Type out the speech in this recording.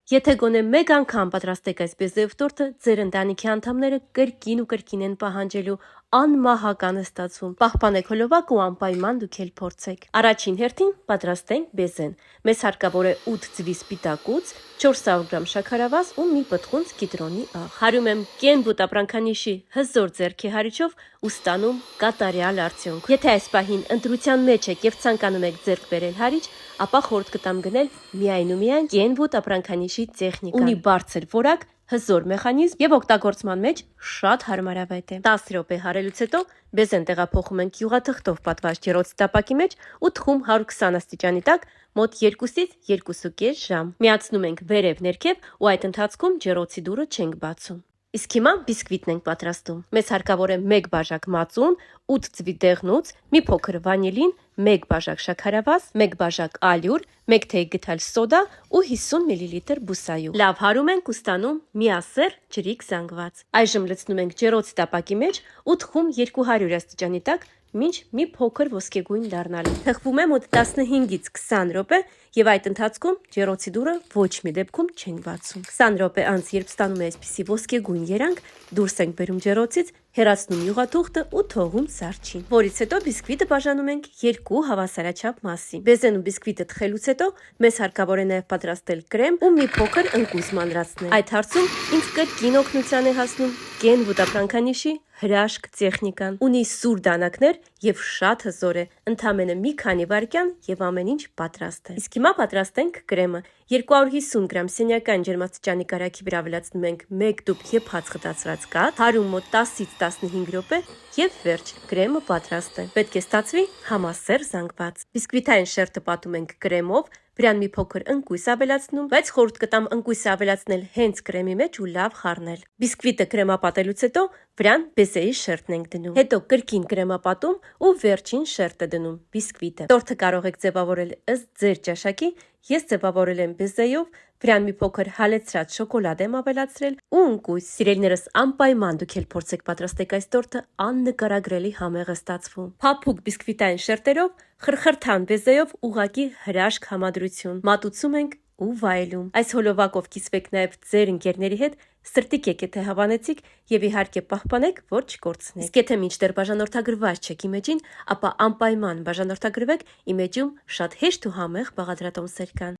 Եթե գոնե մեկ անգամ պատրաստեք այս բեզեև տորտը, ձեր ընտանիքի անդամները կրկին ու կրկին են պահանջելու, անմահական է ստացվում։ Պահպանեք հոլովակը ու անպայման դուք էլ փորձեք։ Առաջին հերթին պատրաստենք բեզեն։ Մեզ հարկավոր է 8 ձվի սպիտակուց, 400 գրամ շաքարավազ ու մի պտղունց կիտրոնի աղ։ Հարում եմ կենվուտ ապրանքանիշի հզոր ձեռքի հարիչով ու ստանում կատարյալ արդյունք։ Եթե այս պահին ընտրության մեջ եք եւ ցանկանում եք ձեռք բերել հարիչ, ապա խորհուրդ կտամ գնել միայն ու միայն կենվուտ ապրանքանիշի տեխնիկան։ Ունի բարձր որակ, հզոր մեխանիզմ եւ օգտագործման մեջ շատ հարմարավետ է։ 10 րոպե հարելուց հետո բեզեն տեղափոխում ենք յուղաթղթով պատված ջեռոցի տապակի մեջ ու թխում 120 աստիճանի տակ մոտ 2-ից 2.5 ժամ։ Միացնում ենք վերև ներքև ու այդ ընթացքում ջեռոցի դուռը չենք բացում։ Իսկ հիմա բիսկվիտն ենք պատրաստում։ Մեզ հարկավոր է 1 բաժակ մածուն, 8 ձվի դեղնուց, մի փոքր վանիլին, 1 բաժակ շաքարավազ, 1 բաժակ ալյուր, 1 թեյ գդալ սոդա ու 50 մլ բուսայուղ։ Լավ հարում ենք ու ստանում միասեռ ջրիկ զանգված։ Այժմ լցնում ենք ջեռոցի տապակի մեջ ու թխում 200 աստիճանի տակ մինչ մի փոքր ոսկեգույն դառնալու։ Թխվում է մոտ 15-ից 20 րոպե եւ այդ ընթացքում ջեռոցի դուռը ոչ մի դեպքում չենք բացում։ 20 րոպե անց երբ ստանում է այսպիսի ոսկեգույն երանգ, դուրս ենք բերում ջեռոցից, հեռացնում յուղաթուղթը ու թողում սառչին։ Որից հետո բիսկվիտը բաժանում ենք 2 հավասարաչափ մասի։ Բեզեն ու բիսկվիտը թխելուց հետո մեզ հարկավոր է նաև պատրաստել կրեմ ու մի փոքր ընկույզ մանրացնել։ Այդ հարցում ինձ կրկին օգնության է հասնում կենվուտ ապրանքանիշի հրաշք տեխնիկան։ Ունի սուր դանակներ եւ շատ հզոր է։ Ընդամենը մի քանի վայրկյան եւ ամեն ինչ պատրաստ է։ Իսկ հիմա պատրաստենք կրեմը։ 250 գրամ սենյակային ջերմաստիճանի կարագի վրա ավելացնում ենք 1 տուփ եփած խտացրած կաթ, հարում մոտ 10-ից 15 րոպե եւ վերջ։ Կրեմը պատրաստ է։ Պետք է ստացվի համասեռ զանգված։ Բիսկվիտային շերտը պատում ենք կրեմով, վրան մի փոքր ընկույզ ավելացնում, բայց խորհուրդ կտամ ընկույզը ավելացնել հենց կրեմի մեջ ու լավ խառնել։ Բիսկվիտը կրեմապատելուց հետո վրան բեզեի շերտն ենք դնում։ Հետո կրկին կրեմապատում ու վերջին շերտը դնում բիսկվիտը։ Տորթը կարող եք ձևավորել ըստ ձեր ճաշակի։ Ես ձևավորել եմ բեզեյով, վրան մի փոքր հալեցրած շոկոլադ եմ ավելացրել ու ընկույզ։ Սիրելիներս, անպայման դուք էլ փորձեք պատրաստեք այս տորթը, աննկարագրելի համեղ է ստացվում։ Փափուկ բիսկվիտային շերտերով, խրխրթան բեզեյով ուղակի հրաշք համադրություն։ Մատուցում ենք ու վայելում։ Այս հոլովակով կիսվեք նաև ձեր ընկերների հետ, սրտիկ եկեք թե հավանեցիք եւ իհարկե պահպանեք, որ չկորցնեք։ Իսկ եթե մինչդեռ բաժանորդագրված չեք իմեջին, ապա անպայման բաժանորդագրվեք, իմեջում շատ հեշտ ու համեղ բաղադրատոմսեր կան։